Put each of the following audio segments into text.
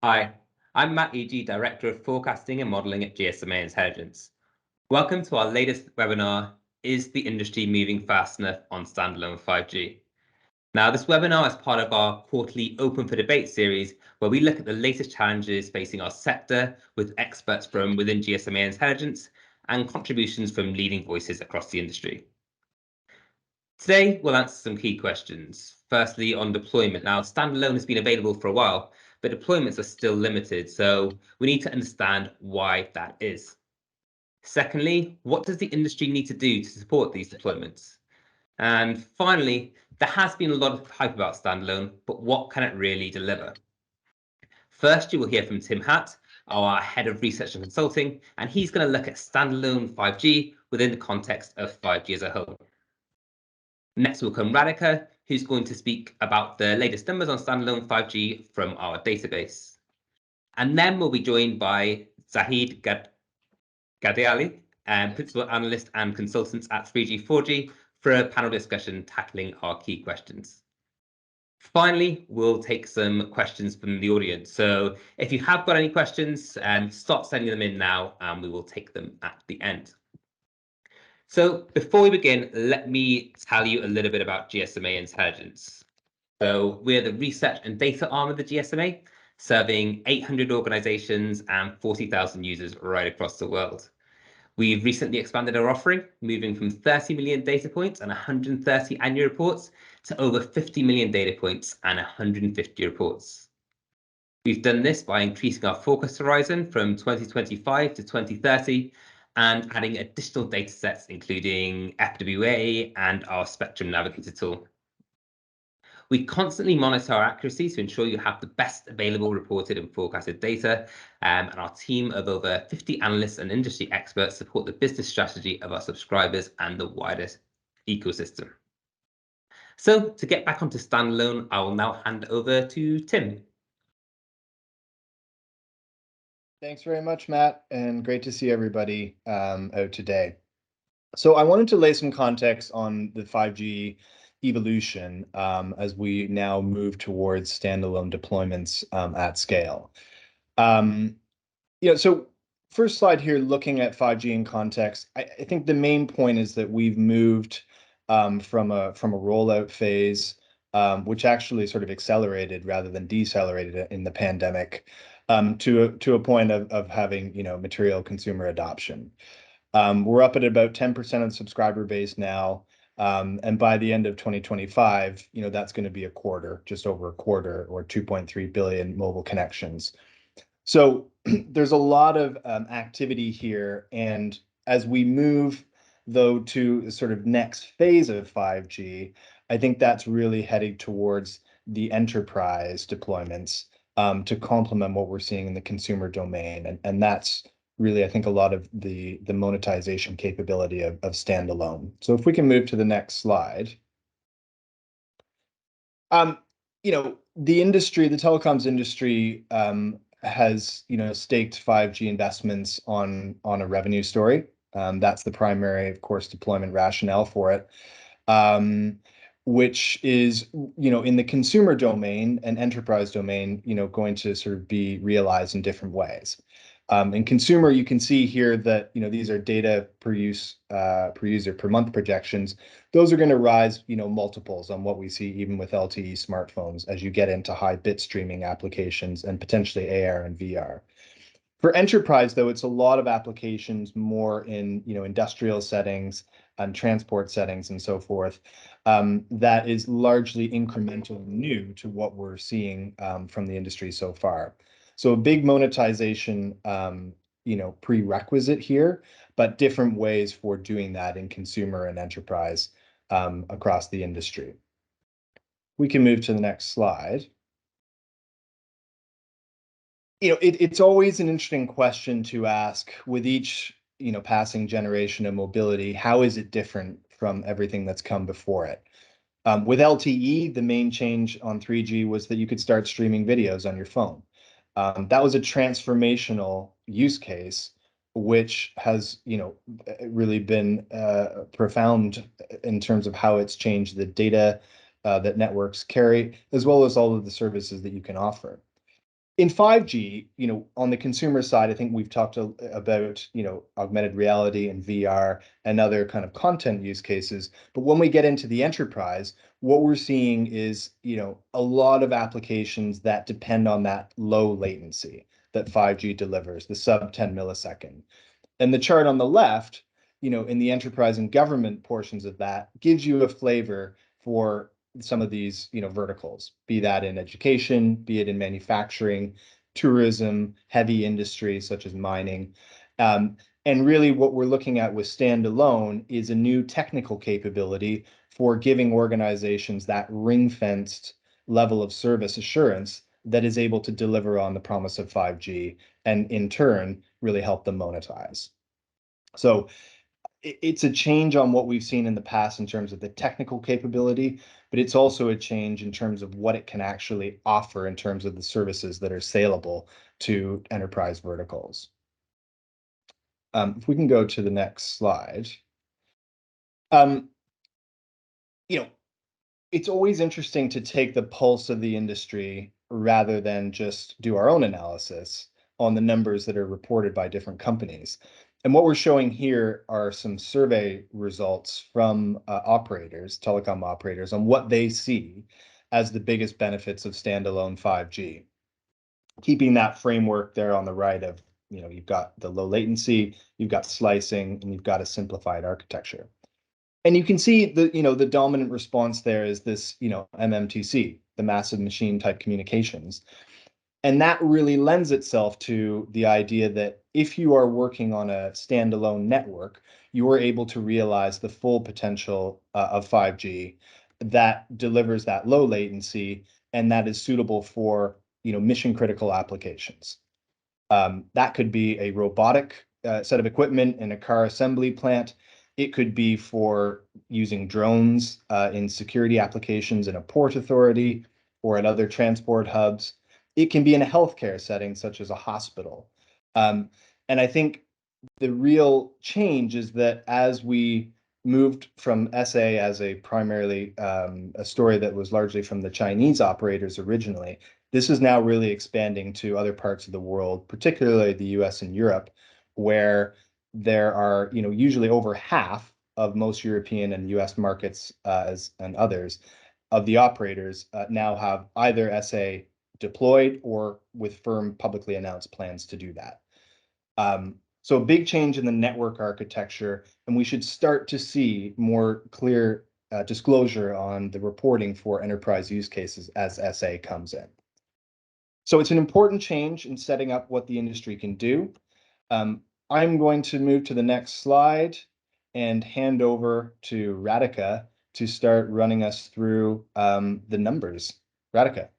Hi, I'm Matt E.G., Director of Forecasting and Modeling at GSMA Intelligence. Welcome to our latest webinar, Is the Industry Moving Fast Enough on Standalone 5G? Now, this webinar is part of our quarterly Open for Debate series, where we look at the latest challenges facing our sector with experts from within GSMA Intelligence and contributions from leading voices across the industry. Today, we'll answer some key questions. Firstly, on deployment. Now, Standalone has been available for a while, but deployments are still limited, so we need to understand why that is. Secondly, what does the industry need to do to support these deployments? And finally, there has been a lot of hype about Standalone, but what can it really deliver? First, you will hear from Tim Hatt, our Head of Research and Consulting, and he's going to look at Standalone 5G within the context of 5G as a whole. Next will come Radhika, who's going to speak about the latest numbers on Standalone 5G from our database. And then we'll be joined by Zahid Gadiali, Principal Analyst and Consultants at 3G 4G, for a panel discussion tackling our key questions. Finally, we'll take some questions from the audience. So if you have got any questions, start sending them in now, and we will take them at the end. So before we begin, let me tell you a little bit about GSMA Intelligence. So we're the research and data arm of the GSMA, serving 800 organizations and 40,000 users right across the world. We've recently expanded our offering, moving from 30 million data points and 130 annual reports to over 50 million data points and 150 reports. We've done this by increasing our focus horizon from 2025 to 2030 and adding additional data sets, including FWA and our Spectrum Navigator tool. We constantly monitor our accuracy to ensure you have the best available reported and forecasted data, and our team of over 50 analysts and industry experts support the business strategy of our subscribers and the wider ecosystem. So to get back onto Standalone, I will now hand over to Tim. Thanks very much, Matt, and great to see everybody out today. So I wanted to lay some context on the 5G evolution as we now move towards standalone deployments at scale. So first slide here, looking at 5G in context, I think the main point is that we've moved from a rollout phase, which actually sort of accelerated rather than decelerated in the pandemic, to a point of having material consumer adoption. We're up at about 10% of the subscriber base now, and by the end of 2025, that's going to be a quarter, just over a quarter, or 2.3 billion mobile connections. So there's a lot of activity here, and as we move though to the sort of next phase of 5G, I think that's really heading towards the enterprise deployments to complement what we're seeing in the consumer domain, and that's really, I think, a lot of the monetization capability of standalone. So if we can move to the next slide. The industry, the telecoms industry, has staked 5G investments on a revenue story. That's the primary, of course, deployment rationale for it, which is in the consumer domain and enterprise domain going to sort of be realized in different ways. In consumer, you can see here that these are data per user per month projections. Those are going to rise multiples on what we see even with LTE smartphones as you get into high bit streaming applications and potentially AR and VR. For enterprise, though, it's a lot of applications more in industrial settings and transport settings and so forth. That is largely incremental and new to what we're seeing from the industry so far. So a big monetization prerequisite here, but different ways for doing that in consumer and enterprise across the industry. We can move to the next slide. It's always an interesting question to ask with each passing generation of mobility. How is it different from everything that's come before it? With LTE, the main change on 3G was that you could start streaming videos on your phone. That was a transformational use case, which has really been profound in terms of how it's changed the data that networks carry, as well as all of the services that you can offer. In 5G, on the consumer side, I think we've talked about, augmented reality and VR and other kind of content use cases. But when we get into the enterprise, what we're seeing is, a lot of applications that depend on that low latency that 5G delivers, the sub 10 millisecond. And the chart on the left, in the enterprise and government portions of that, gives you a flavor for some of these, verticals, be that in education, be it in manufacturing, tourism, heavy industry such as mining. And really what we're looking at with Standalone is a new technical capability for giving organizations that ring-fenced level of service assurance that is able to deliver on the promise of 5G and in turn really help them monetize. So it's a change on what we've seen in the past in terms of the technical capability, but it's also a change in terms of what it can actually offer in terms of the services that are saleable to enterprise verticals. If we can go to the next slide. It's always interesting to take the pulse of the industry rather than just do our own analysis on the numbers that are reported by different companies. And what we're showing here are some survey results from operators, telecom operators, on what they see as the biggest benefits of standalone 5G. Keeping that framework there on the right of, you've got the low latency, you've got slicing, and you've got a simplified architecture. And you can see the dominant response there is this, MMTC, the massive machine type communications. And that really lends itself to the idea that if you are working on a standalone network, you are able to realize the full potential of 5G that delivers that low latency and that is suitable for, mission critical applications. That could be a robotic set of equipment in a car assembly plant. It could be for using drones in security applications in a port authority or at other transport hubs. It can be in a healthcare setting, such as a hospital. And I think the real change is that as we moved from SA as a primarily a story that was largely from the Chinese operators originally, this is now really expanding to other parts of the world, particularly the US and Europe, where there are, usually over half of most European and US markets and others of the operators now have either SA deployed or with firm publicly announced plans to do that. So a big change in the network architecture, and we should start to see more clear disclosure on the reporting for enterprise use cases as SA comes in. So it's an important change in setting up what the industry can do. I'm going to move to the next slide and hand over to Radhika to start running us through the numbers. Radhika.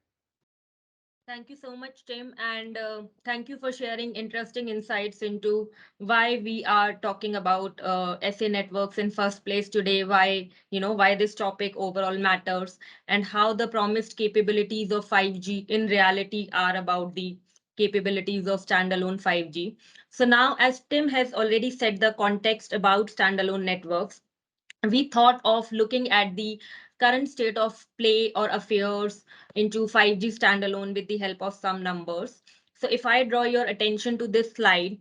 Thank you so much, Tim, and thank you for sharing interesting insights into why we are talking about SA networks in first place today, why this topic overall matters, and how the promised capabilities of 5G in reality are about the capabilities of standalone 5G. So now, as Tim has already set the context about standalone networks, we thought of looking at the current state of play or affairs into 5G standalone with the help of some numbers. So if I draw your attention to this slide,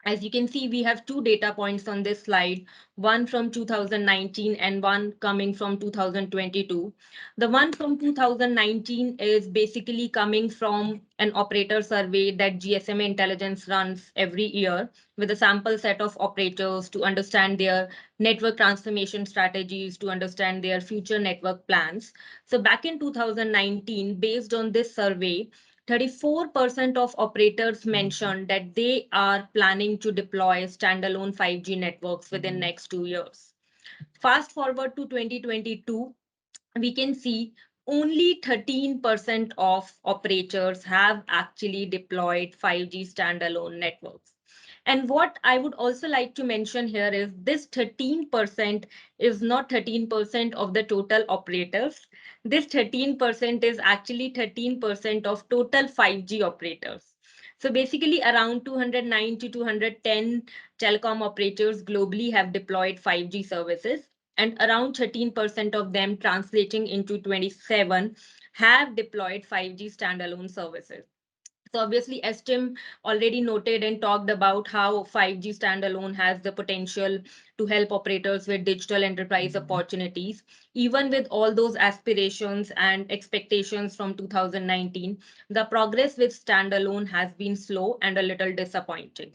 as you can see, we have two data points on this slide, one from 2019 and one coming from 2022. The one from 2019 is basically coming from an operator survey that GSMA Intelligence runs every year with a sample set of operators to understand their network transformation strategies, to understand their future network plans. So back in 2019, based on this survey, 34% of operators mentioned that they are planning to deploy standalone 5G networks within next 2 years. Fast forward to 2022, we can see only 13% of operators have actually deployed 5G standalone networks. And what I would also like to mention here is this 13% is not 13% of the total operators. This 13% is actually 13% of total 5G operators. So basically around 209 to 210 telecom operators globally have deployed 5G services, and around 13% of them, translating into 27, have deployed 5G standalone services. So obviously, as Tim already noted and talked about how 5G standalone has the potential to help operators with digital enterprise opportunities, even with all those aspirations and expectations from 2019, the progress with standalone has been slow and a little disappointing.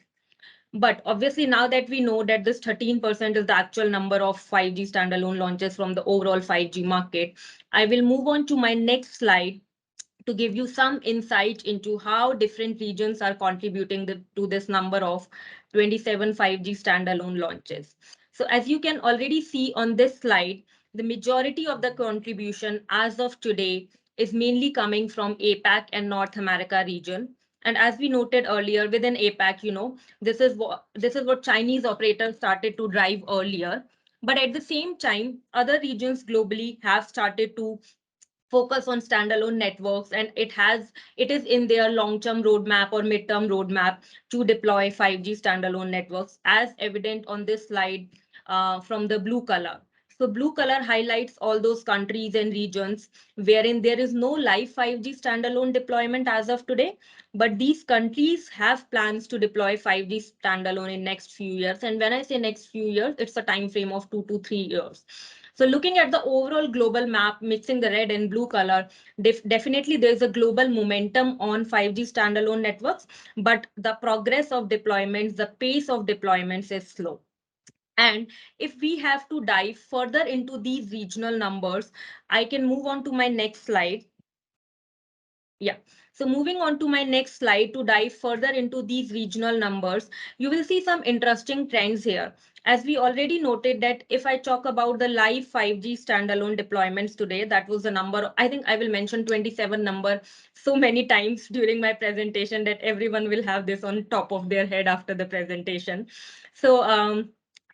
But obviously, now that we know that this 13% is the actual number of 5G standalone launches from the overall 5G market, I will move on to my next slide to give you some insight into how different regions are contributing to this number of 27 5G standalone launches. So as you can already see on this slide, the majority of the contribution as of today is mainly coming from APAC and North America region. And as we noted earlier, within APAC, this is what Chinese operators started to drive earlier. But at the same time, other regions globally have started to focus on standalone networks, and it is in their long-term roadmap or mid-term roadmap to deploy 5G standalone networks, as evident on this slide from the blue color. So blue color highlights all those countries and regions wherein there is no live 5G standalone deployment as of today, but these countries have plans to deploy 5G standalone in next few years. And when I say next few years, it's a time frame of 2 to 3 years. So looking at the overall global map, mixing the red and blue color, definitely there's a global momentum on 5G standalone networks, but the progress of deployments, the pace of deployments is slow. And if we have to dive further into these regional numbers, I can move on to my next slide. Yeah. So moving on to my next slide to dive further into these regional numbers, you will see some interesting trends here. As we already noted that if I talk about the live 5G standalone deployments today, that was the number, I think I will mention 27 number so many times during my presentation that everyone will have this on top of their head after the presentation. So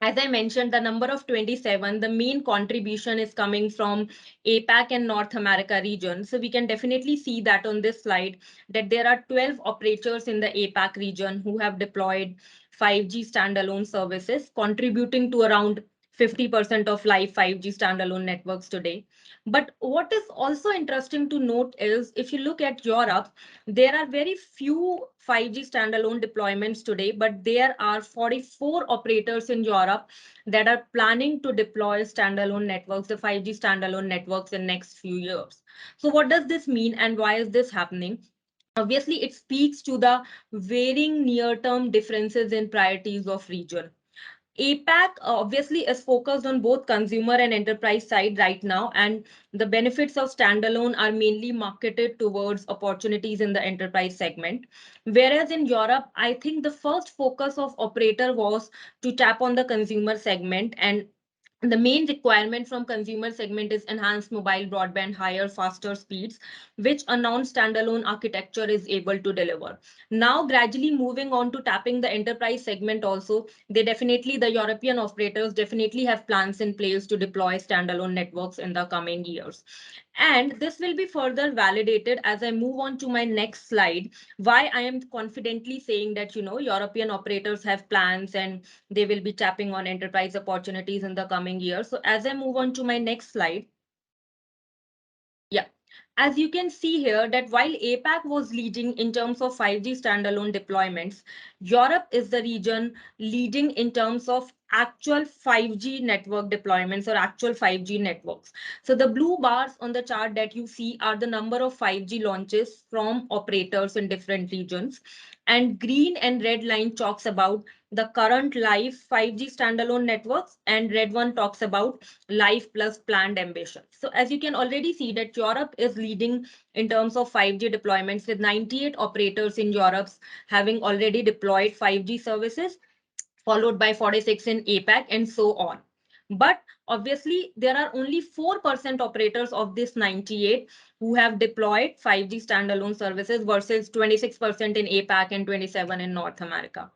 as I mentioned, the number of 27, the main contribution is coming from APAC and North America region. So we can definitely see that on this slide that there are 12 operators in the APAC region who have deployed 5G standalone services, contributing to around 50% of live 5G standalone networks today. But what is also interesting to note is if you look at Europe, there are very few 5G standalone deployments today, but there are 44 operators in Europe that are planning to deploy standalone networks, the 5G standalone networks in next few years. So what does this mean and why is this happening? Obviously, it speaks to the varying near-term differences in priorities of region. APAC obviously is focused on both consumer and enterprise side right now, and the benefits of standalone are mainly marketed towards opportunities in the enterprise segment. Whereas in Europe, I think the first focus of operator was to tap on the consumer segment, and the main requirement from consumer segment is enhanced mobile broadband, higher, faster speeds, which a non-standalone architecture is able to deliver. Now, gradually moving on to tapping the enterprise segment also, the European operators definitely have plans in place to deploy standalone networks in the coming years. And this will be further validated as I move on to my next slide, why I am confidently saying that, European operators have plans and they will be tapping on enterprise opportunities in the coming years. So as I move on to my next slide, yeah. As you can see here that while APAC was leading in terms of 5G standalone deployments, Europe is the region leading in terms of actual 5G network deployments or actual 5G networks. So the blue bars on the chart that you see are the number of 5G launches from operators in different regions. And green and red line talks about the current live 5G standalone networks, and red one talks about live plus planned ambition. So as you can already see that Europe is leading in terms of 5G deployments with 98 operators in Europe having already deployed 5G services, followed by 46 in APAC and so on. But obviously, there are only 4% operators of this 98 who have deployed 5G standalone services versus 26% in APAC and 27 in North America.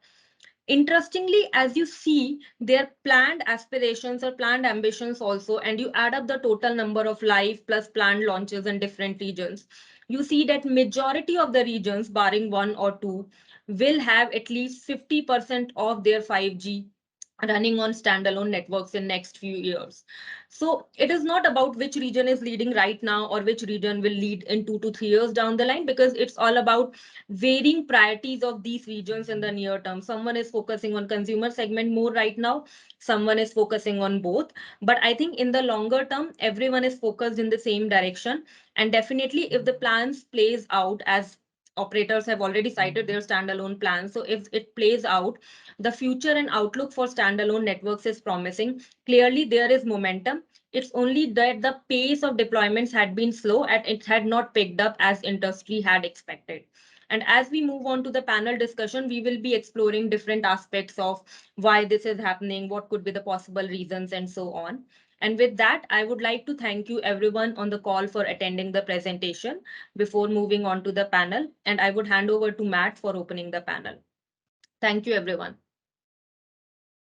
Interestingly, as you see their planned aspirations or planned ambitions also, and you add up the total number of live plus planned launches in different regions, you see that majority of the regions, barring one or two, will have at least 50% of their 5G running on standalone networks in next few years. So it is not about which region is leading right now or which region will lead in 2 to 3 years down the line, because it's all about varying priorities of these regions in the near term. Someone is focusing on consumer segment more right now, someone is focusing on both. But I think in the longer term, everyone is focused in the same direction. And definitely if the plans plays out as operators have already cited their standalone plans, so if it plays out, the future and outlook for standalone networks is promising. Clearly, there is momentum. It's only that the pace of deployments had been slow and it had not picked up as industry had expected. And as we move on to the panel discussion, we will be exploring different aspects of why this is happening, what could be the possible reasons, and so on. And with that, I would like to thank you everyone on the call for attending the presentation before moving on to the panel. And I would hand over to Matt for opening the panel. Thank you, everyone.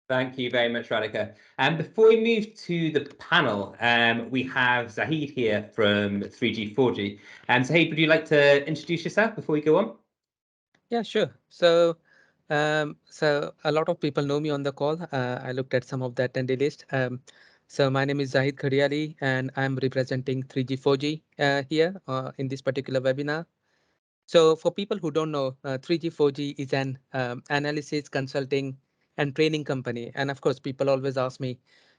Thank you very much, Radhika. And before we move to the panel, we have Zahid here from 3G, 4G. Zahid, would you like to introduce yourself before we go on? Yeah, sure. So a lot of people know me on the call. I looked at some of the attendee list. So my name is Zahid Khadiali, and I'm representing 3G, 4G here in this particular webinar. So for people who don't know, 3G, 4G is an analysis, consulting, and training company. And of course, people always ask me,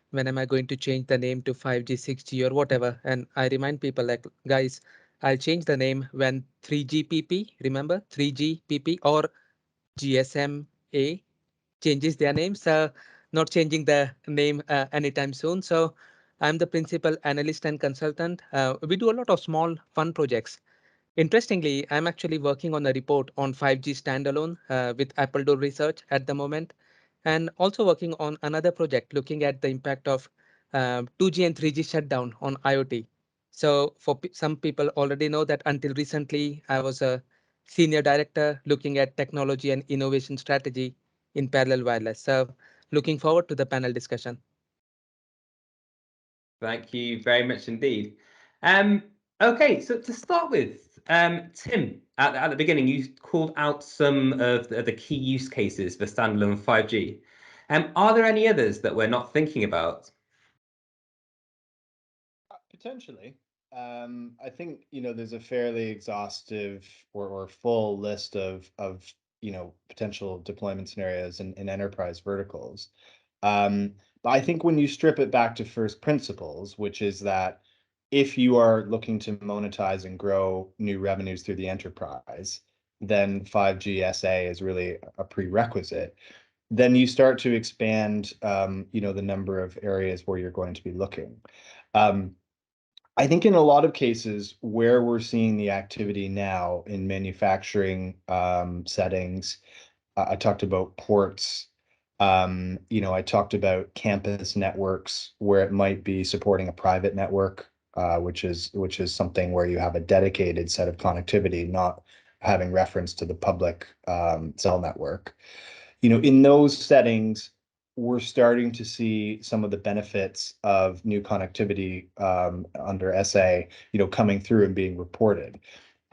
when am I going to change the name to 5G, 6G, or whatever? And I remind people like, guys, I'll change the name when 3GPP, remember 3GPP or GSMA changes their names. Not changing the name anytime soon. So I'm the principal analyst and consultant. We do a lot of small fun projects. Interestingly, I'm actually working on a report on 5G standalone with Apple Research at the moment, and also working on another project looking at the impact of 2G and 3G shutdown on IoT. So for some people already know that until recently, I was a senior director looking at technology and innovation strategy in parallel wireless. So looking forward to the panel discussion. Thank you very much indeed. Okay, so to start with, Tim, at the beginning, you called out some of the key use cases for standalone 5G. Are there any others that we're not thinking about? Potentially. I think, there's a fairly exhaustive or full list of potential deployment scenarios in enterprise verticals. But I think when you strip it back to first principles, which is that if you are looking to monetize and grow new revenues through the enterprise, then 5G SA is really a prerequisite. Then you start to expand, the number of areas where you're going to be looking. I think in a lot of cases where we're seeing the activity now in manufacturing settings, I talked about ports. I talked about campus networks where it might be supporting a private network, which is something where you have a dedicated set of connectivity, not having reference to the public cell network. In those settings, we're starting to see some of the benefits of new connectivity under SA, coming through and being reported.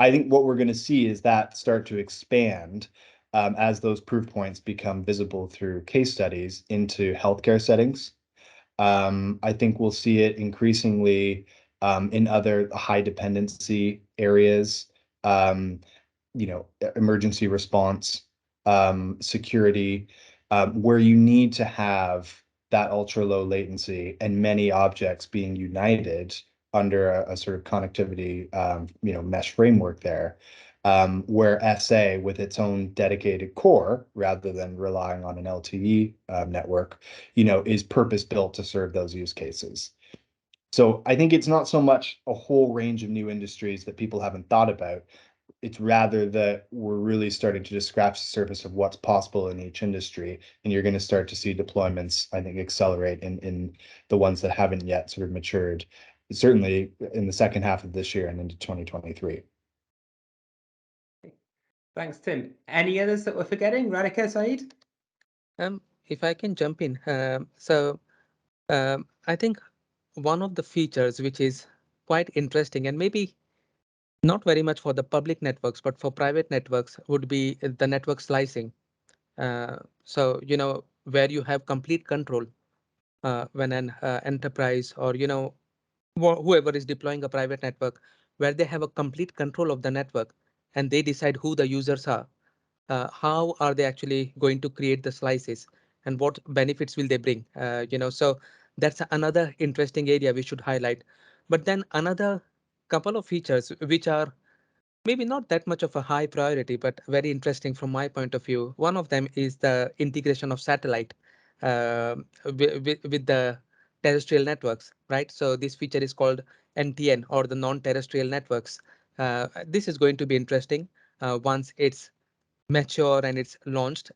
I think what we're going to see is that start to expand as those proof points become visible through case studies into healthcare settings. I think we'll see it increasingly in other high dependency areas, emergency response, security, where you need to have that ultra low latency and many objects being united under a sort of connectivity, mesh framework there, where SA with its own dedicated core, rather than relying on an LTE network, is purpose built to serve those use cases. So I think it's not so much a whole range of new industries that people haven't thought about. It's rather that we're really starting to just scratch the surface of what's possible in each industry, and you're going to start to see deployments, I think, accelerate in the ones that haven't yet sort of matured, certainly in the second half of this year and into 2023. Thanks, Tim. Any others that we're forgetting? Radhika, Saeed? If I can jump in. I think one of the features which is quite interesting and maybe not very much for the public networks, but for private networks would be the network slicing. So, where you have complete control when an enterprise or whoever is deploying a private network, where they have a complete control of the network and they decide who the users are, how are they actually going to create the slices, and what benefits will they bring. So that's another interesting area we should highlight. But then another couple of features which are maybe not that much of a high priority, but very interesting from my point of view. One of them is the integration of satellite with the terrestrial networks, right? So this feature is called NTN, or the non-terrestrial networks. This is going to be interesting once it's mature and it's launched.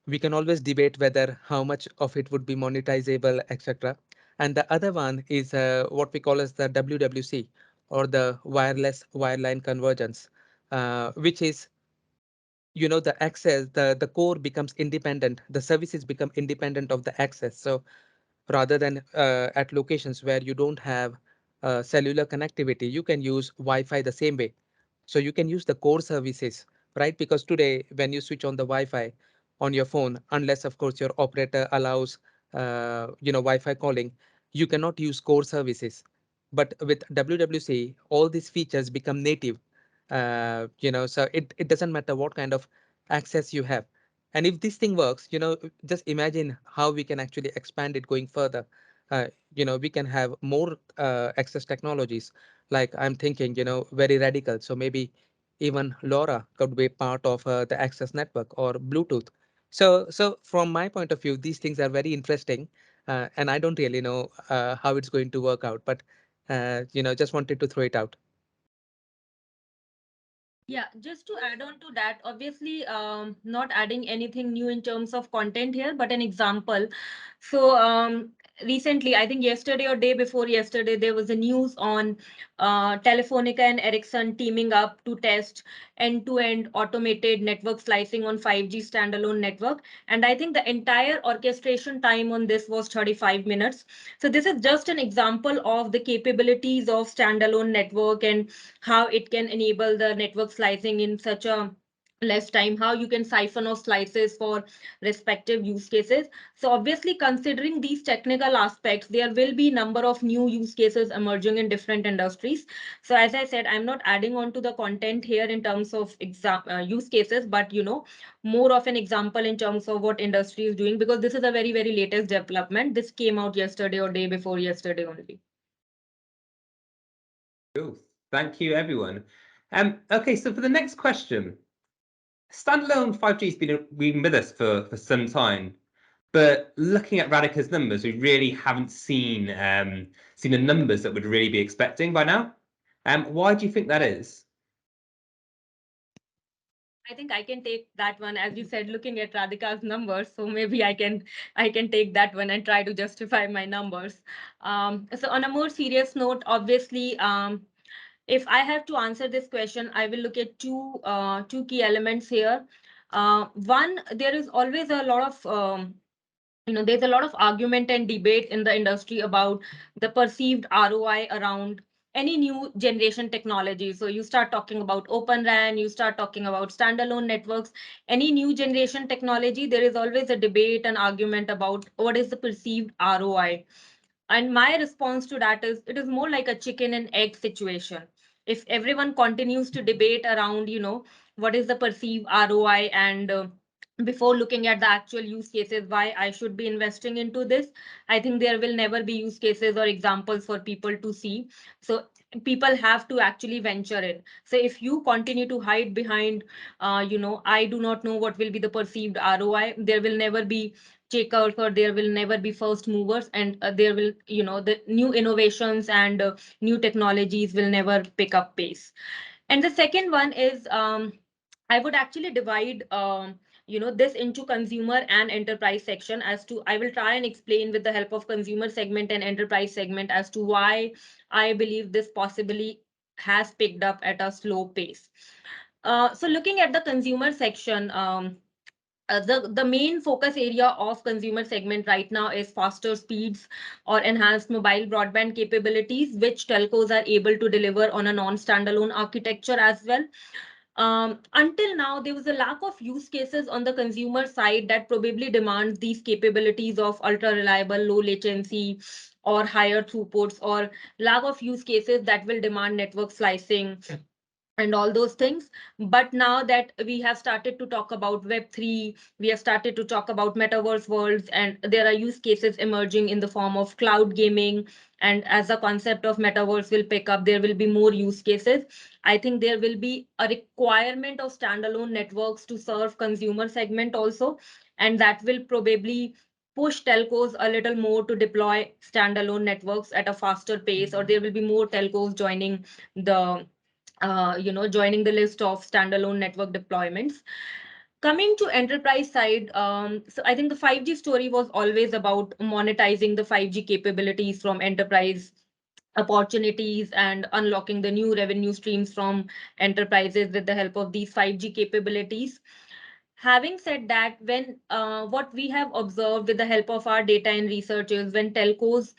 We can always debate whether how much of it would be monetizable, etc. And the other one is what we call as the WWC, or the wireless wireline convergence, which is the access, the core becomes independent, the services become independent of the access. So rather than at locations where you don't have cellular connectivity, you can use Wi-Fi the same way. So you can use the core services, right? Because today, when you switch on the Wi-Fi on your phone, unless of course your operator allows, Wi-Fi calling, you cannot use core services. But with WWC, all these features become native. So it doesn't matter what kind of access you have. And if this thing works, just imagine how we can actually expand it going further. We can have more access technologies. Like I'm thinking, very radical. So maybe even LoRa could be part of the access network, or Bluetooth. So from my point of view, these things are very interesting, and I don't really know how it's going to work out. But just wanted to throw it out. Yeah, just to add on to that, obviously, not adding anything new in terms of content here, but an example. So, recently, I think yesterday or day before yesterday, there was a news on Telefonica and Ericsson teaming up to test end-to-end automated network slicing on 5G standalone network. And I think the entire orchestration time on this was 35 minutes. So this is just an example of the capabilities of standalone network and how it can enable the network slicing in such a less time, how you can siphon off slices for respective use cases. So obviously, considering these technical aspects, there will be number of new use cases emerging in different industries. So as I said, I'm not adding on to the content here in terms of use cases, but more of an example in terms of what industry is doing, because this is a very, very latest development. This came out yesterday or day before yesterday only. Cool. Thank you, everyone. Okay, so for the next question, standalone 5G has been with us for some time, but looking at Radhika's numbers, we really haven't seen the numbers that we'd really be expecting by now. Why do you think that is? I think I can take that one, as you said, looking at Radhika's numbers. So maybe I can take that one and try to justify my numbers. So on a more serious note, obviously, if I have to answer this question, I will look at two key elements here. One, there is always a lot of there's a lot of argument and debate in the industry about the perceived ROI around any new generation technology. So you start talking about open RAN, you start talking about standalone networks, any new generation technology, there is always a debate and argument about what is the perceived ROI. And my response to that is it is more like a chicken and egg situation. If everyone continues to debate around, what is the perceived ROI, and before looking at the actual use cases, why I should be investing into this, I think there will never be use cases or examples for people to see. So people have to actually venture in. So if you continue to hide behind, I do not know what will be the perceived ROI, there will never be checkouts, or there will never be first movers, and there will, the new innovations and new technologies will never pick up pace. And the second one is, I would actually divide this into consumer and enterprise section. As to, I will try and explain with the help of consumer segment and enterprise segment as to why I believe this possibly has picked up at a slow pace. So looking at the consumer section, the main focus area of consumer segment right now is faster speeds or enhanced mobile broadband capabilities, which telcos are able to deliver on a non-standalone architecture as well. Until now, there was a lack of use cases on the consumer side that probably demands these capabilities of ultra reliable, low latency, or higher throughputs, or lack of use cases that will demand network slicing and all those things. But now that we have started to talk about web3, we have started to talk about metaverse worlds, and there are use cases emerging in the form of cloud gaming, and as the concept of metaverse will pick up, there will be more use cases. I think there will be a requirement of standalone networks to serve consumer segment also, and that will probably push telcos a little more to deploy standalone networks at a faster pace, or there will be more telcos joining the joining the list of standalone network deployments. Coming to enterprise side, so I think the 5G story was always about monetizing the 5G capabilities from enterprise opportunities and unlocking the new revenue streams from enterprises with the help of these 5G capabilities. Having said that, when what we have observed with the help of our data and researchers, when telcos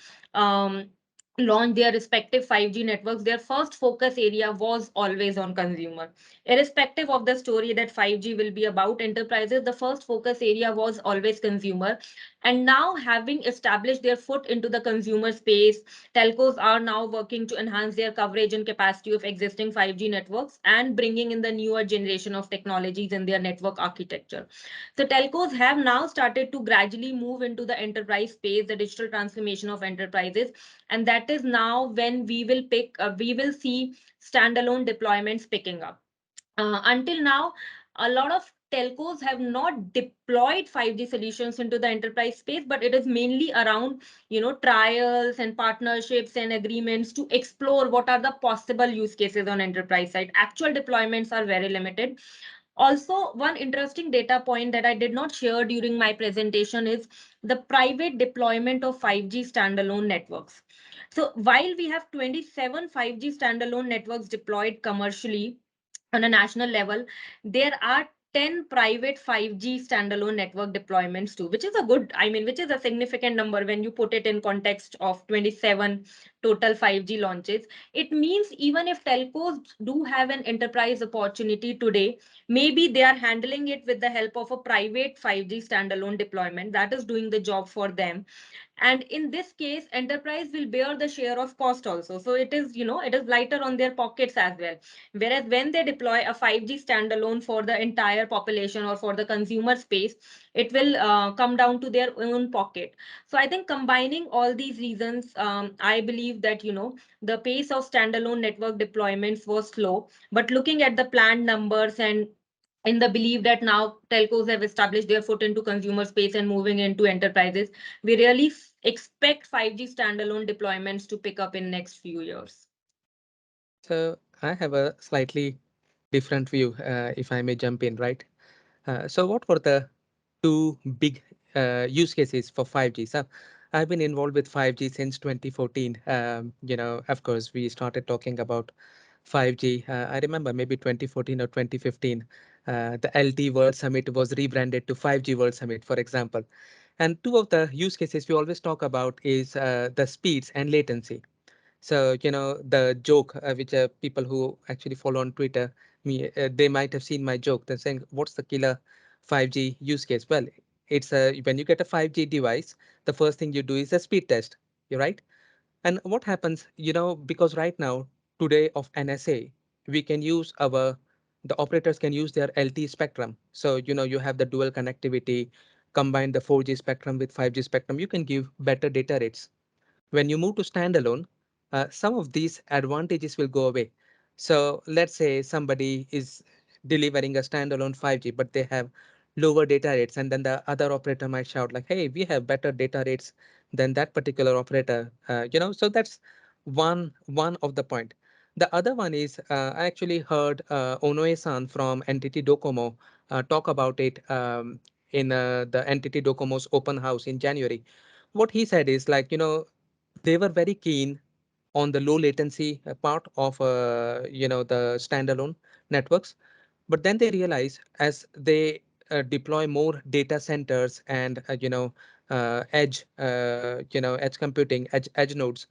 launch their respective 5G networks, their first focus area was always on consumer. Irrespective of the story that 5G will be about enterprises, the first focus area was always consumer. And now, having established their foot into the consumer space, telcos are now working to enhance their coverage and capacity of existing 5G networks and bringing in the newer generation of technologies in their network architecture. So telcos have now started to gradually move into the enterprise space, the digital transformation of enterprises, and that is now when we will see standalone deployments picking up. Until now, a lot of telcos have not deployed 5G solutions into the enterprise space, but it is mainly around, trials and partnerships and agreements to explore what are the possible use cases on enterprise side. Actual deployments are very limited. Also, one interesting data point that I did not share during my presentation is the private deployment of 5G standalone networks. So while we have 27 5G standalone networks deployed commercially, on a national level, there are 10 private 5G standalone network deployments too, which is a good, I mean, which is a significant number when you put it in context of 27 total 5G launches. It means even if telcos do have an enterprise opportunity today, maybe they are handling it with the help of a private 5G standalone deployment that is doing the job for them. And in this case, enterprise will bear the share of cost also, so it is, it is lighter on their pockets as well. Whereas when they deploy a 5G standalone for the entire population or for the consumer space, it will come down to their own pocket. So I think combining all these reasons, I believe that, the pace of standalone network deployments was slow, but looking at the planned numbers and in the belief that now telcos have established their foot into consumer space and moving into enterprises, we really expect 5G standalone deployments to pick up in next few years. So I have a slightly different view, if I may jump in, right? So what were the two big use cases for 5G? So I've been involved with 5G since 2014. Of course, we started talking about 5G. I remember maybe 2014 or 2015, the LT World Summit was rebranded to 5G World Summit, for example. And two of the use cases we always talk about is the speeds and latency. So, the joke, which people who actually follow on Twitter, they might have seen my joke. They're saying, what's the killer 5G use case? Well, it's when you get a 5G device, the first thing you do is a speed test. You're right. And what happens, because right now, today of NSA, we can use the operators can use their LTE spectrum. So, you have the dual connectivity, combine the 4G spectrum with 5G spectrum, you can give better data rates. When you move to standalone, some of these advantages will go away. So let's say somebody is delivering a standalone 5G, but they have lower data rates, and then the other operator might shout like, "Hey, we have better data rates than that particular operator." So that's one of the point. The other one is I actually heard Onoe-san from NTT Docomo talk about it in the NTT Docomo's open house in January. What he said is like, they were very keen on the low latency part of the standalone networks, but then they realize as they deploy more data centers and edge computing, edge nodes,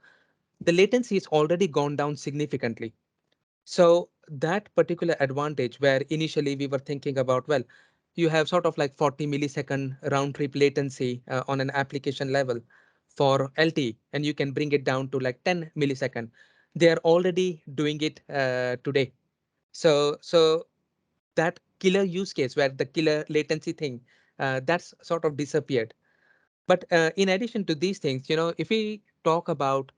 the latency is already gone down significantly. So that particular advantage where initially we were thinking about, well, you have sort of like 40 millisecond round trip latency on an application level for LTE, and you can bring it down to like 10 millisecond. They are already doing it today. So that killer use case where the killer latency thing, that's sort of disappeared. But in addition to these things, if we talk about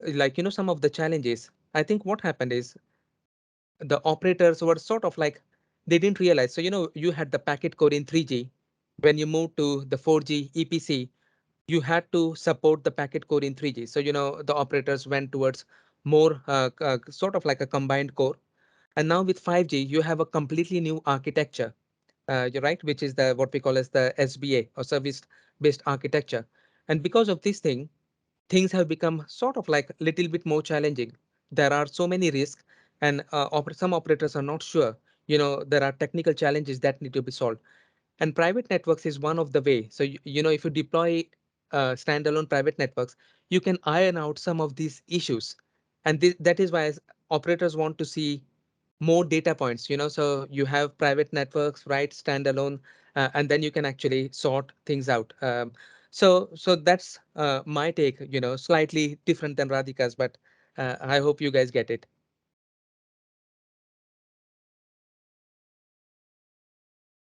like, some of the challenges, I think what happened is the operators were sort of like, they didn't realize. So, you had the packet core in 3G. When you moved to the 4G EPC, you had to support the packet core in 3G. So, the operators went towards more sort of like a combined core. And now with 5G, you have a completely new architecture, you're right, which is the what we call as the SBA or service-based architecture. And because of this thing, things have become sort of like a little bit more challenging. There are so many risks, and some operators are not sure. There are technical challenges that need to be solved, and private networks is one of the way. So if you deploy standalone private networks, you can iron out some of these issues, and that is why operators want to see more data points. So you have private networks, right, standalone, and then you can actually sort things out. So that's my take, slightly different than Radhika's, but I hope you guys get it.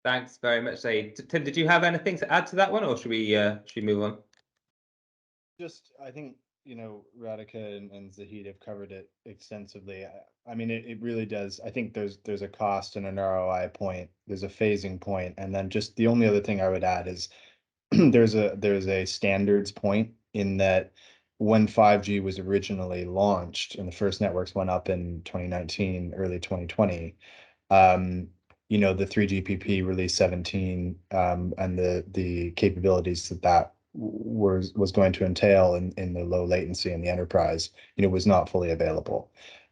Thanks very much, Zaid. Tim, did you have anything to add to that one, or should we move on? Just, I think, Radhika and Zahid have covered it extensively. I mean, it really does. I think there's a cost and an ROI point, there's a phasing point, and then just the only other thing I would add is there's a standards point in that when 5G was originally launched and the first networks went up in 2019, early 2020, the 3GPP release 17, and the capabilities that was going to entail in the low latency in the enterprise, was not fully available.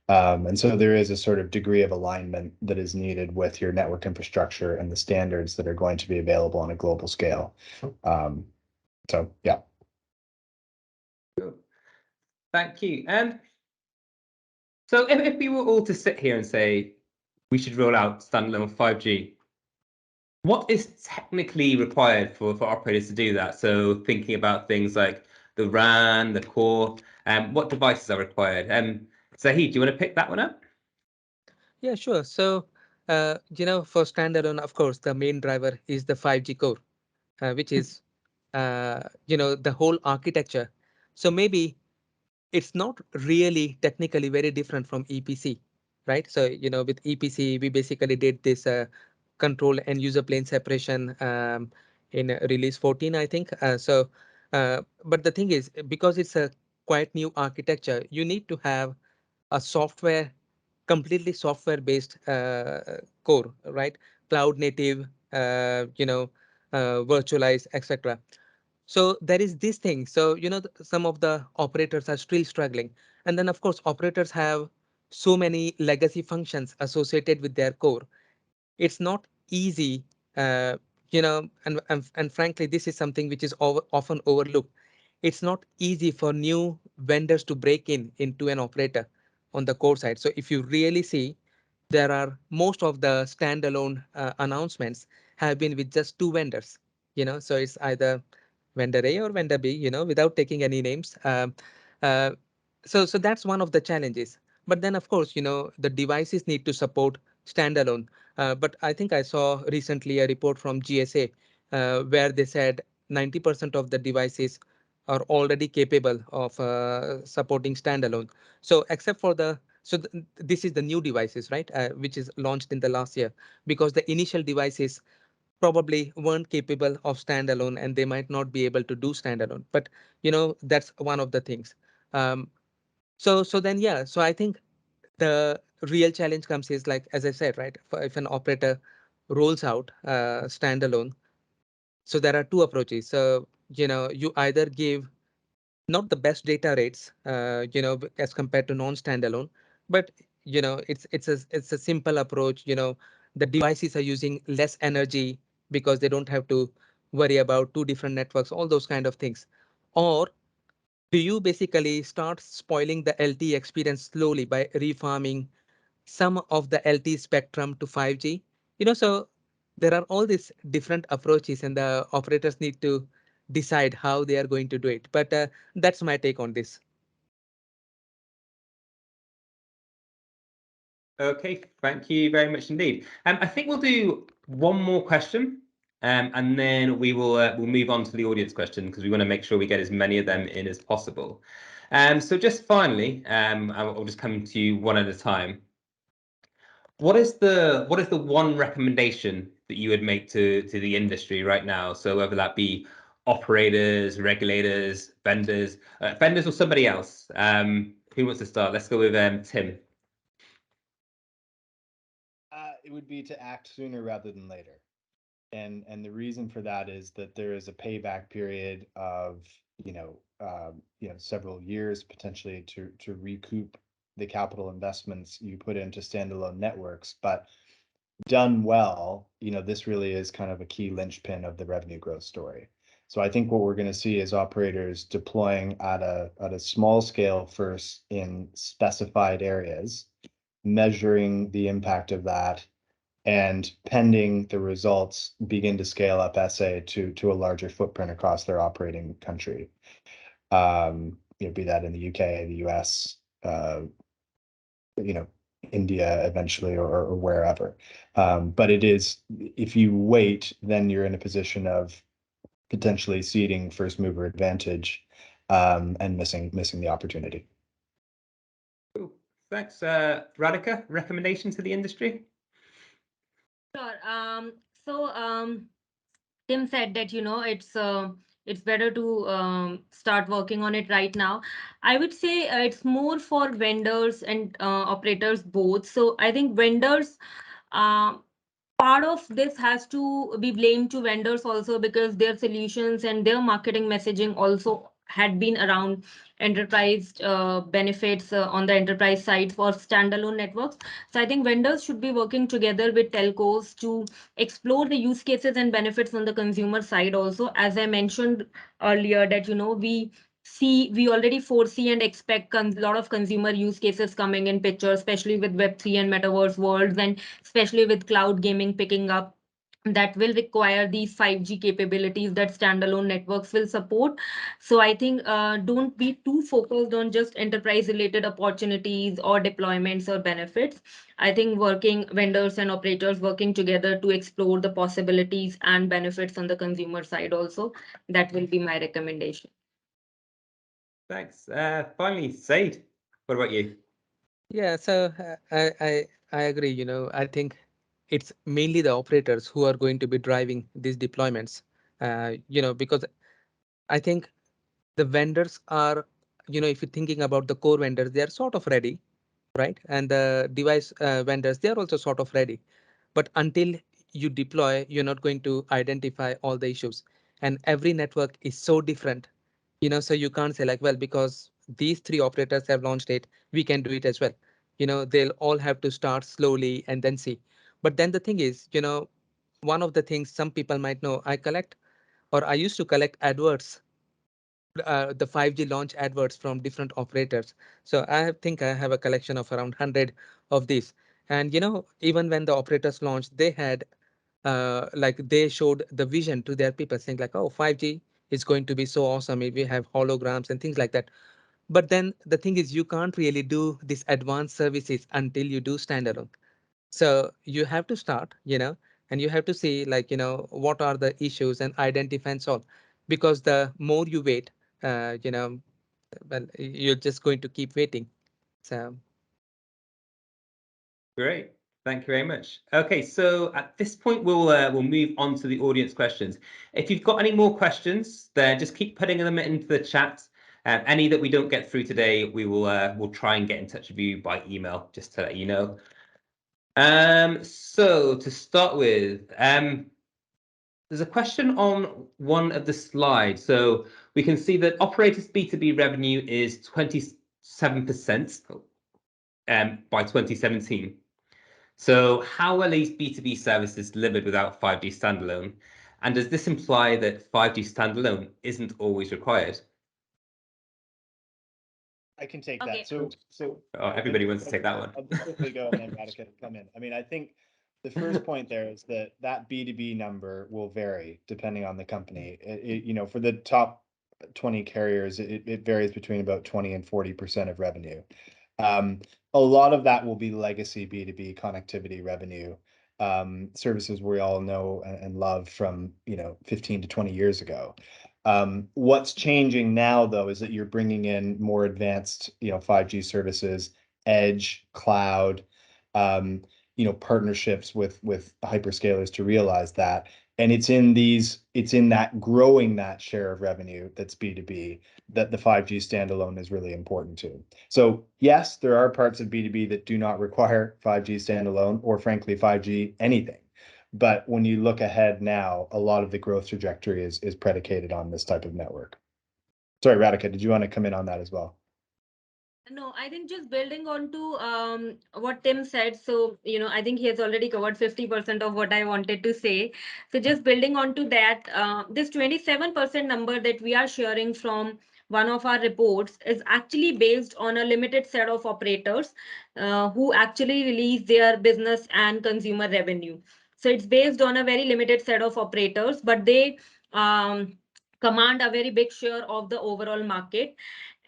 And so there is a sort of degree of alignment that is needed with your network infrastructure and the standards that are going to be available on a global scale. So yeah. Cool. Thank you. And so if we were all to sit here and say we should roll out standalone 5G, what is technically required for operators to do that? So thinking about things like the RAN, the core, what devices are required? Zahid, do you want to pick that one up? Yeah, sure. So, for standalone, of course, the main driver is the 5G core, which is, the whole architecture. So maybe it's not really technically very different from EPC, right? So, with EPC, we basically did this control and user plane separation in release 14, I think. But the thing is, because it's a quite new architecture, you need to have a completely software based core, right? Cloud native, virtualized, etc. So there is this thing. So, some of the operators are still struggling. And then, of course, operators have so many legacy functions associated with their core. It's not easy, uh, and frankly, this is something which is often overlooked. It's not easy for new vendors to break into an operator on the core side. So if you really see, there are most of the standalone announcements have been with just two vendors. So it's either vendor A or vendor B, without taking any names. Uh, so that's one of the challenges. But then, of course, the devices need to support standalone. But I think I saw recently a report from GSA where they said 90% of the devices are already capable of supporting standalone. So except for this is the new devices, right, which is launched in the last year, because the initial devices probably weren't capable of standalone and they might not be able to do standalone. But that's one of the things. Um, so then, yeah, so I think the real challenge comes is, like, as I said, right, if an operator rolls out standalone, so there are two approaches. So you either give not the best data rates, as compared to non-standalone, but it's a simple approach. The devices are using less energy because they don't have to worry about two different networks, all those kind of things. Or do you basically start spoiling the LTE experience slowly by refarming some of the LTE spectrum to 5G? So there are all these different approaches, and the operators need to decide how they are going to do it. But that's my take on this. Okay, thank you very much indeed. I think we'll do one more question, and then we'll move on to the audience question because we want to make sure we get as many of them in as possible. So just finally, I'll just come to you one at a time. What is the one recommendation that you would make to the industry right now? So whether that be operators, regulators, vendors, or somebody else. Who wants to start? Let's go with Tim. It would be to act sooner rather than later. And the reason for that is that there is a payback period of several years potentially to recoup the capital investments you put into standalone networks. But done well, this really is kind of a key linchpin of the revenue growth story. So I think what we're going to see is operators deploying at a small scale first in specified areas, measuring the impact of that, and pending the results, begin to scale up SA to a larger footprint across their operating country. Be that in the UK, the US, India eventually, or wherever. But it is, if you wait, then you're in a position of potentially ceding first mover advantage, and missing the opportunity. Cool. Thanks, Radhika. Recommendation to the industry? Sure. Tim said that it's better to start working on it right now. I would say it's more for vendors and operators both. So I think vendors, uh, part of this has to be blamed to vendors also, because their solutions and their marketing messaging also had been around enterprise benefits on the enterprise side for standalone networks. So I think vendors should be working together with telcos to explore the use cases and benefits on the consumer side also. As I mentioned earlier, that we already foresee and expect a lot of consumer use cases coming in picture, especially with Web3 and metaverse worlds, and especially with cloud gaming picking up, that will require these 5G capabilities that standalone networks will support. So I think don't be too focused on just enterprise related opportunities or deployments or benefits. I think working vendors and operators working together to explore the possibilities and benefits on the consumer side also, that will be my recommendation. Thanks. Finally, Said, what about you? Yeah, so I agree. I think it's mainly the operators who are going to be driving these deployments. Because I think the vendors are, if you're thinking about the core vendors, they are sort of ready, right? And the device vendors, they are also sort of ready. But until you deploy, you're not going to identify all the issues. And every network is so different, so you can't say like, well, because these three operators have launched it, we can do it as well. They'll all have to start slowly and then see. But then the thing is, one of the things some people might know, I used to collect adverts, the 5G launch adverts from different operators. So think I have a collection of around 100 of these. And even when the operators launched, they had like they showed the vision to their people saying like, oh, 5G is going to be so awesome if we have holograms and things like that. But then the thing is, you can't really do these advanced services until you do standalone. So you have to start, and you have to see like, what are the issues and identify and solve. Because the more you wait, well, you're just going to keep waiting. So Great. Thank you very much. Okay, so at this point, we'll move on to the audience questions. If you've got any more questions, then just keep putting them into the chat. Any that we don't get through today, we'll try and get in touch with you by email, just to let you know. So to start with, there's a question on one of the slides. So we can see that operators B2B revenue is 27% by 2017. So how are these B2B services delivered without 5G standalone? And does this imply that 5G standalone isn't always required? I can take Okay. that. So Everybody wants to take that one. I'll just quickly go and then Radhika can come in. I mean, I think the first point there is that B2B number will vary depending on the company. You know, for the top 20 carriers, it varies between about 20 and 40% of revenue. A lot of that will be legacy B2B connectivity revenue, services we all know and love from, you know, 15 to 20 years ago. What's changing now, though, is that you're bringing in more advanced, you know, 5G services, edge, cloud, you know, partnerships with hyperscalers to realize that. And it's in that growing that share of revenue that's B2B that the 5G standalone is really important to. So yes, there are parts of B2B that do not require 5G standalone or frankly 5G anything. But when you look ahead now, a lot of the growth trajectory is predicated on this type of network. Sorry, Radhika, did you want to come in on that as well? No, I think just building on to what Tim said. So, I think he has already covered 50% of what I wanted to say. So, just building on to that, this 27% number that we are sharing from one of our reports is actually based on a limited set of operators who actually release their business and consumer revenue. So, it's based on a very limited set of operators, but they command a very big share of the overall market.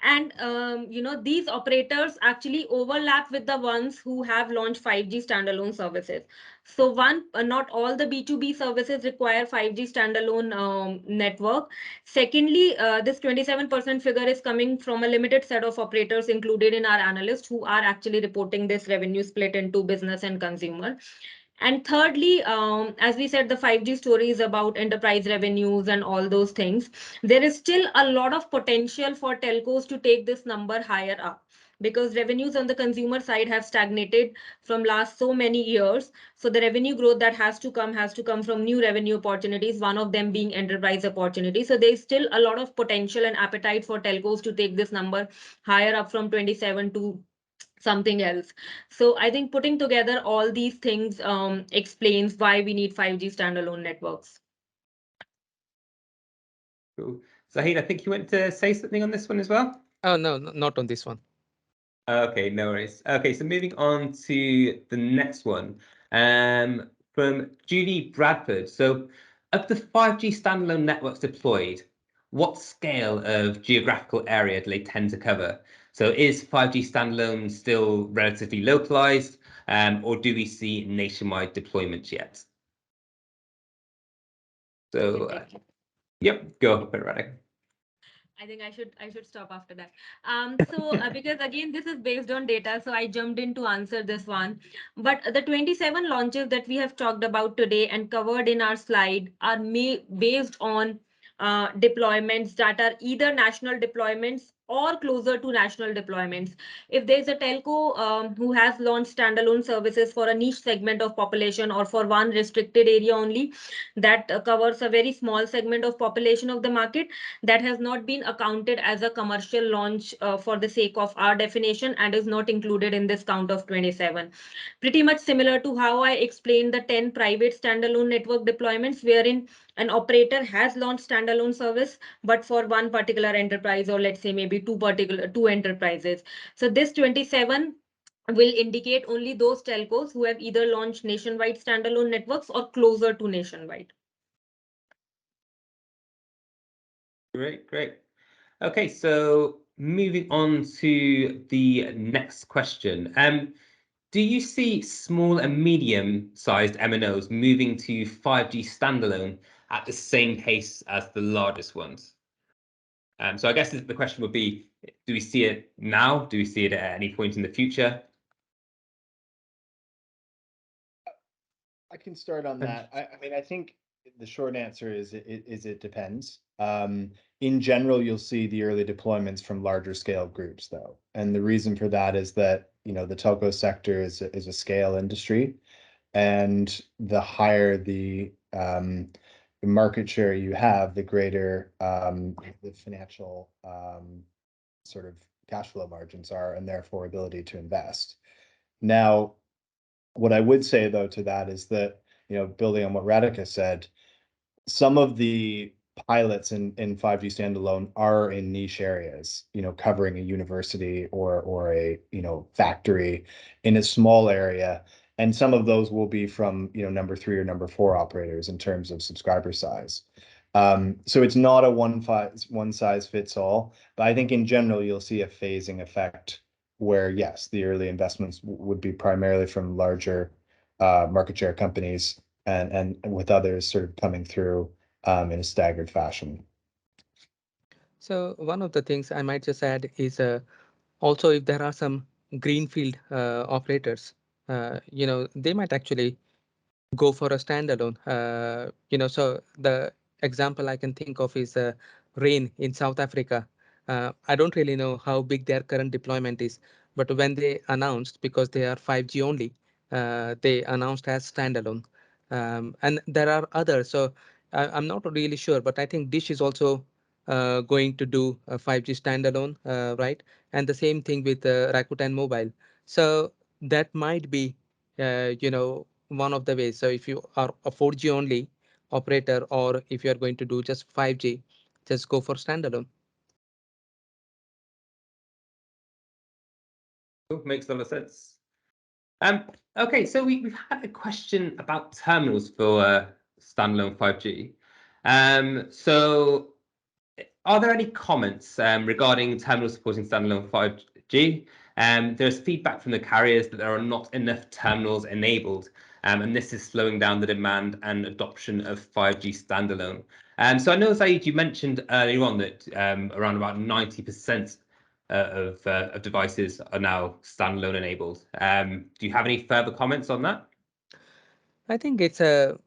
And these operators actually overlap with the ones who have launched 5G standalone services. So not all the B2B services require 5G standalone network. Secondly, this 27% figure is coming from a limited set of operators included in our analysts who are actually reporting this revenue split into business and consumer. And thirdly, as we said, the 5G story is about enterprise revenues and all those things. There is still a lot of potential for telcos to take this number higher up because revenues on the consumer side have stagnated from last so many years. So the revenue growth that has to come from new revenue opportunities, one of them being enterprise opportunities. So there's still a lot of potential and appetite for telcos to take this number higher up from 27 to something else. So I think putting together all these things explains why we need 5G standalone networks. Cool. Zahid, I think you went to say something on this one as well? Oh, no, not on this one. Okay, no worries. Okay, so moving on to the next one from Julie Bradford. So of the 5G standalone networks deployed, what scale of geographical area do they tend to cover? So is 5G standalone still relatively localized, or do we see nationwide deployments yet? So, yep, go for it, Radhika. I think I should stop after that. So because again, this is based on data, so I jumped in to answer this one. But the 27 launches that we have talked about today and covered in our slide are based on deployments that are either national deployments or closer to national deployments. If there's a telco who has launched standalone services for a niche segment of population or for one restricted area only, that covers a very small segment of population of the market, that has not been accounted as a commercial launch for the sake of our definition and is not included in this count of 27. Pretty much similar to how I explained the 10 private standalone network deployments wherein an operator has launched standalone service, but for one particular enterprise, or let's say maybe two enterprises. So this 27 will indicate only those telcos who have either launched nationwide standalone networks or closer to nationwide. Great. Okay, so moving on to the next question. Do you see small and medium-sized MNOs moving to 5G standalone at the same pace as the largest ones? So I guess the question would be, do we see it now? Do we see it at any point in the future? I can start on that. I mean, I think the short answer is it depends. In general, you'll see the early deployments from larger scale groups, though. And the reason for that is that, you know, the telco sector is a scale industry. And the higher the market share you have, the greater the financial sort of cash flow margins are, and therefore ability to invest. Now, what I would say, though, to that is that, you know, building on what Radhika said, some of the pilots in 5G standalone are in niche areas, covering a university or a, factory in a small area. And some of those will be from, number 3 or number 4 operators in terms of subscriber size. So it's not a one size fits all, but I think in general, you'll see a phasing effect where, yes, the early investments would be primarily from larger market share companies and with others sort of coming through in a staggered fashion. So one of the things I might just add is also if there are some greenfield operators, they might actually go for a standalone. So the example I can think of is Rain in South Africa. I don't really know how big their current deployment is, but when they announced, because they are 5G only, they announced as standalone. And there are others. So I'm not really sure, but I think Dish is also going to do a 5G standalone, right? And the same thing with Rakuten Mobile. So that might be, one of the ways. So if you are a 4G only operator, or if you are going to do just 5G, just go for standalone. Cool. Makes a lot of sense. Okay, so we've had a question about terminals for standalone 5G. So are there any comments regarding terminals supporting standalone 5G? There's feedback from the carriers that there are not enough terminals enabled, and this is slowing down the demand and adoption of 5G standalone. So I know, Zaid, you mentioned earlier on that around about 90% of devices are now standalone enabled. Do you have any further comments on that? I think it's a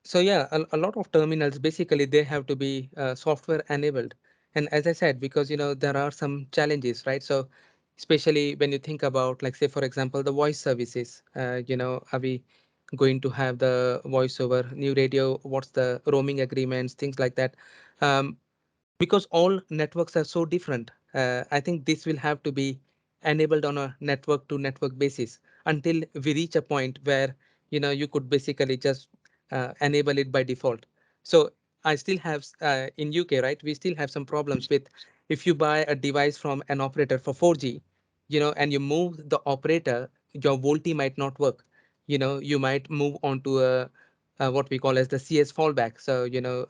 So yeah, a lot of terminals, basically they have to be software enabled. And as I said, because there are some challenges, right? So especially when you think about, like, say, for example, the voice services, are we going to have the voice over new radio? What's the roaming agreements, things like that? Um, because all networks are so different, I think this will have to be enabled on a network to network basis until we reach a point where you could basically just enable it by default. So I still have in UK, right, we still have some problems with, if you buy a device from an operator for 4G, and you move the operator, your VoLTE might not work. You might move on to a what we call as the CS fallback, so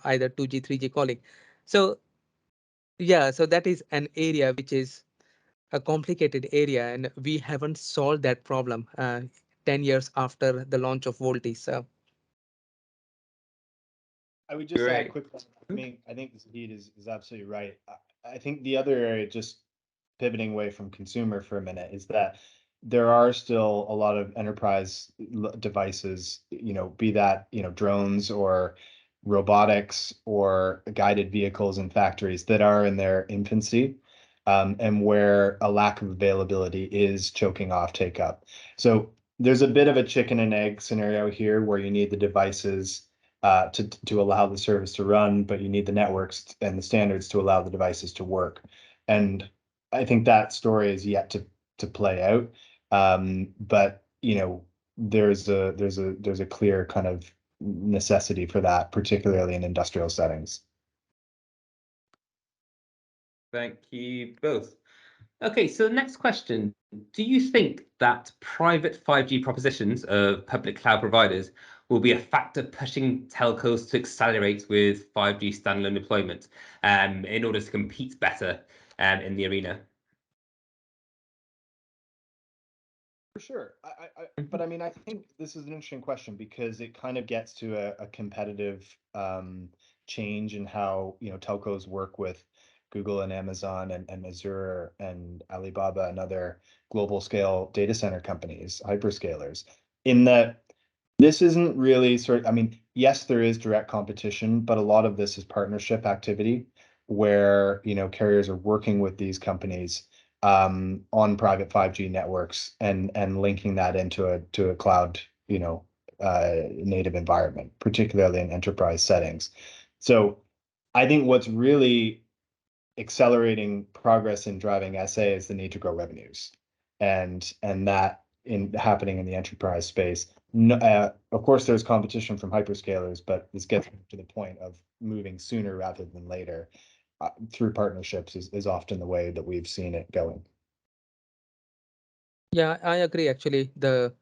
either 2G 3G calling. So yeah, so that is an area which is a complicated area, and we haven't solved that problem 10 years after the launch of VoLTE. So I would just add Great. quickly. I think Zahid is absolutely right. I think the other area, just pivoting away from consumer for a minute, is that there are still a lot of enterprise devices, be that, drones or robotics or guided vehicles in factories that are in their infancy, and where a lack of availability is choking off take up. So there's a bit of a chicken and egg scenario here where you need the devices to allow the service to run, but you need the networks and the standards to allow the devices to work. And I think that story is yet to play out. But there's a clear kind of necessity for that, particularly in industrial settings. Thank you both. Okay, so next question. Do you think that private 5G propositions of public cloud providers will be a factor pushing telcos to accelerate with 5G standalone deployment in order to compete better in the arena? For sure. But I mean, I think this is an interesting question because it kind of gets to a competitive change in how, telcos work with Google and Amazon and Azure and Alibaba and other global scale data center companies, hyperscalers, in that this isn't really I mean, yes, there is direct competition, but a lot of this is partnership activity where, carriers are working with these companies on private 5G networks and linking that into a cloud, native environment, particularly in enterprise settings. So I think what's really accelerating progress in driving SA is the need to grow revenues, and that happening in the enterprise space. Of course, there's competition from hyperscalers, but this gets to the point of moving sooner rather than later through partnerships is often the way that we've seen it going. Yeah, I agree. Actually, the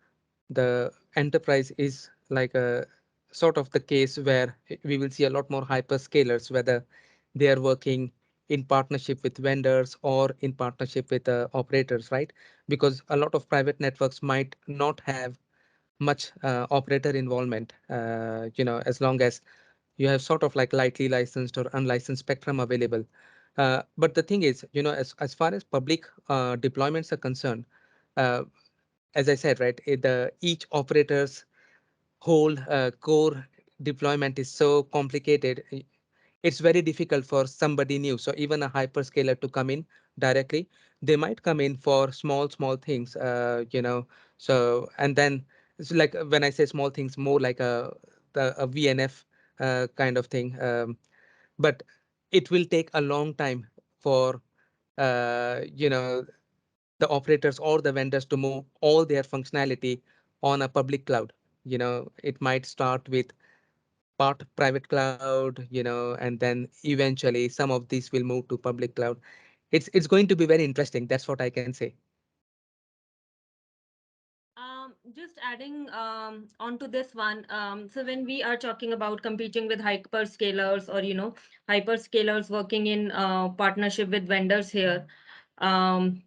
enterprise is like a sort of the case where we will see a lot more hyperscalers, whether they are working in partnership with vendors or in partnership with operators, right? Because a lot of private networks might not have much operator involvement, as long as you have sort of like lightly licensed or unlicensed spectrum available. But the thing is, as far as public deployments are concerned, uh, as I said, right, the each operator's whole core deployment is so complicated. It's very difficult for somebody new. So even a hyperscaler to come in directly, they might come in for small things, So, and then it's like when I say small things, more like a VNF kind of thing. But it will take a long time for, the operators or the vendors to move all their functionality on a public cloud. It might start with part private cloud, and then eventually some of these will move to public cloud. It's going to be very interesting. That's what I can say. Just adding onto this one, so when we are talking about competing with hyperscalers or hyperscalers working in partnership with vendors here, um,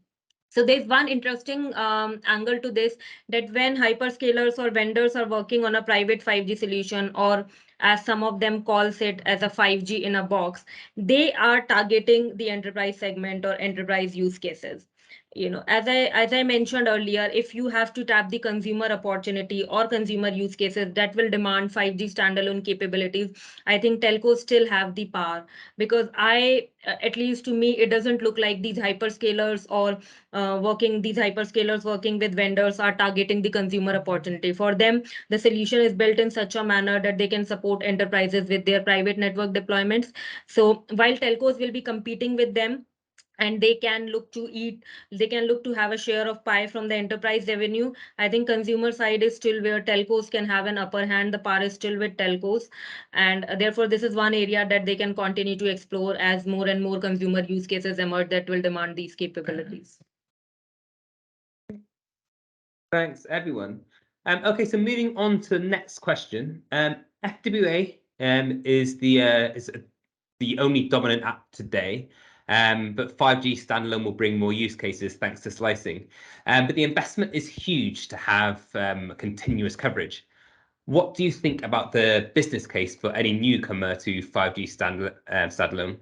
so there's one interesting angle to this, that when hyperscalers or vendors are working on a private 5G solution, or as some of them calls it as a 5G in a box, they are targeting the enterprise segment or enterprise use cases. As I mentioned earlier, if you have to tap the consumer opportunity or consumer use cases that will demand 5G standalone capabilities, I think telcos still have the power. Because at least to me, it doesn't look like these hyperscalers working with vendors are targeting the consumer opportunity. For them, the solution is built in such a manner that they can support enterprises with their private network deployments. So while telcos will be competing with them, and they can look to have a share of pie from the enterprise revenue, I think consumer side is still where telcos can have an upper hand. The power is still with telcos, and therefore this is one area that they can continue to explore as more and more consumer use cases emerge that will demand these capabilities. Thanks, everyone. Okay, so moving on to the next question. FWA is the only dominant app today, but 5G standalone will bring more use cases thanks to slicing. But the investment is huge to have continuous coverage. What do you think about the business case for any newcomer to 5G standalone?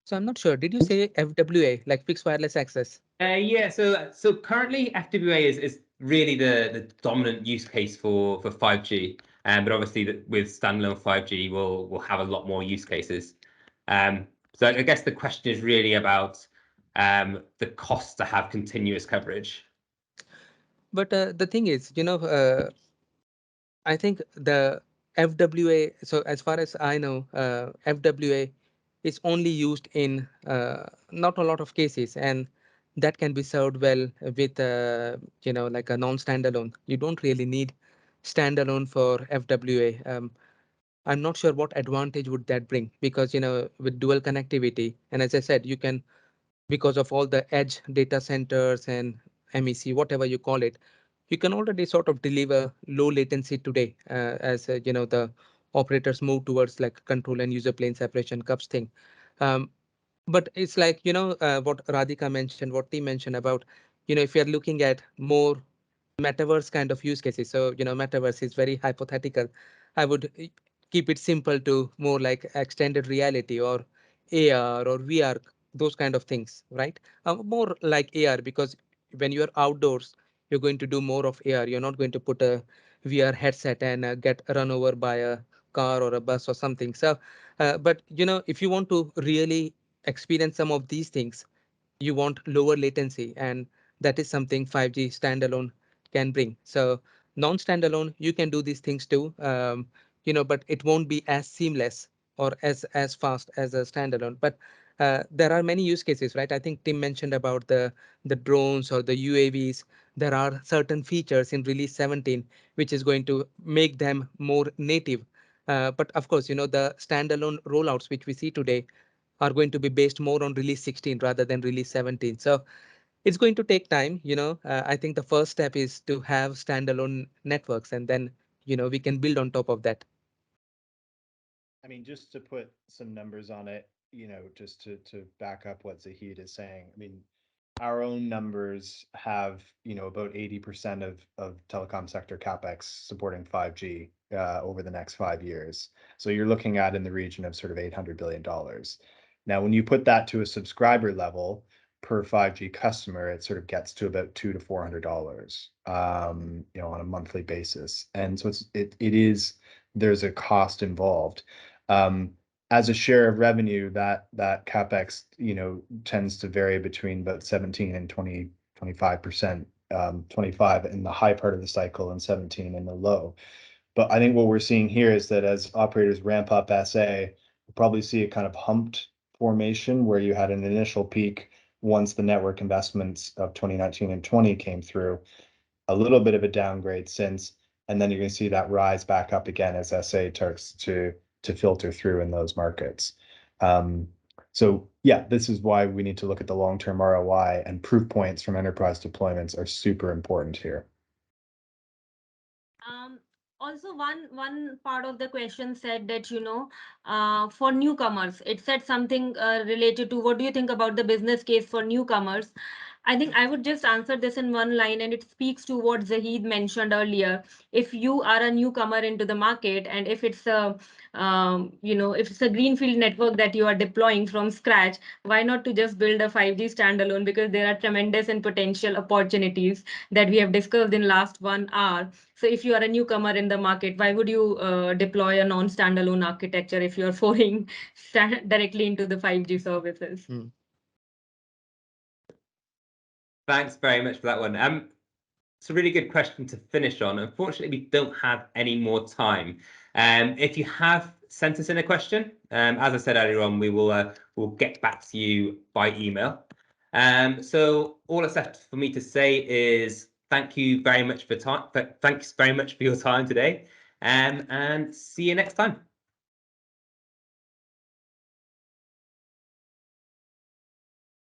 So I'm not sure. Did you say FWA, like fixed wireless access? Yeah, so currently FWA is really the dominant use case for 5G. But obviously with standalone 5G we'll have a lot more use cases. So I guess the question is really about the cost to have continuous coverage. But the thing is, I think the FWA, so as far as I know, FWA is only used in not a lot of cases, and that can be served well with, like a non-standalone. You don't really need standalone for FWA. I'm not sure what advantage would that bring, because, with dual connectivity, and as I said, you can, because of all the edge data centers and MEC, whatever you call it, you can already sort of deliver low latency today, as the operators move towards like control and user plane separation cups thing. Um, but it's like, what Radhika mentioned, what T mentioned about, if you're looking at more metaverse kind of use cases. So, metaverse is very hypothetical. I would keep it simple to more like extended reality or AR or VR, those kind of things, right? More like AR, because when you're outdoors, you're going to do more of AR. You're not going to put a VR headset and get run over by a car or a bus or something. So, but if you want to really experience some of these things, you want lower latency, and that is something 5G standalone can bring. So non-standalone, you can do these things too, but it won't be as seamless or as fast as a standalone. But there are many use cases, right? I think Tim mentioned about the drones or the UAVs. There are certain features in release 17 which is going to make them more native. But of course, the standalone rollouts which we see today are going to be based more on release 16 rather than release 17. So it's going to take time. I think the first step is to have standalone networks, and then we can build on top of that. I mean, just to put some numbers on it, just to back up what Zahid is saying. I mean, our own numbers have, about 80% of telecom sector capex supporting 5G over the next 5 years. So you're looking at in the region of sort of $800 billion. Now, when you put that to a subscriber level per 5G customer, it sort of gets to about $200 to $400, on a monthly basis. And so there's a cost involved. As a share of revenue, that capex, tends to vary between about 17 and 25%, 25 in the high part of the cycle and 17 in the low. But I think what we're seeing here is that as operators ramp up SA, we'll probably see a kind of humped formation where you had an initial peak once the network investments of 2019 and 20 came through, a little bit of a downgrade since, and then you're going to see that rise back up again as SA starts to filter through in those markets. So yeah, this is why we need to look at the long-term ROI, and proof points from enterprise deployments are super important here. Also, one part of the question said that, for newcomers, it said something related to what do you think about the business case for newcomers? I think I would just answer this in one line, and it speaks to what Zahid mentioned earlier. If you are a newcomer into the market, and if it's if it's a greenfield network that you are deploying from scratch, why not to just build a 5G standalone? Because there are tremendous and potential opportunities that we have discussed in last 1 hour. So if you are a newcomer in the market, why would you deploy a non-standalone architecture if you're falling directly into the 5G services? Thanks very much for that one. It's a really good question to finish on. Unfortunately, we don't have any more time. If you have sent us in a question, as I said earlier on, we'll get back to you by email. So all that's left for me to say is thank you very much for time. Thanks very much for your time today, and see you next time.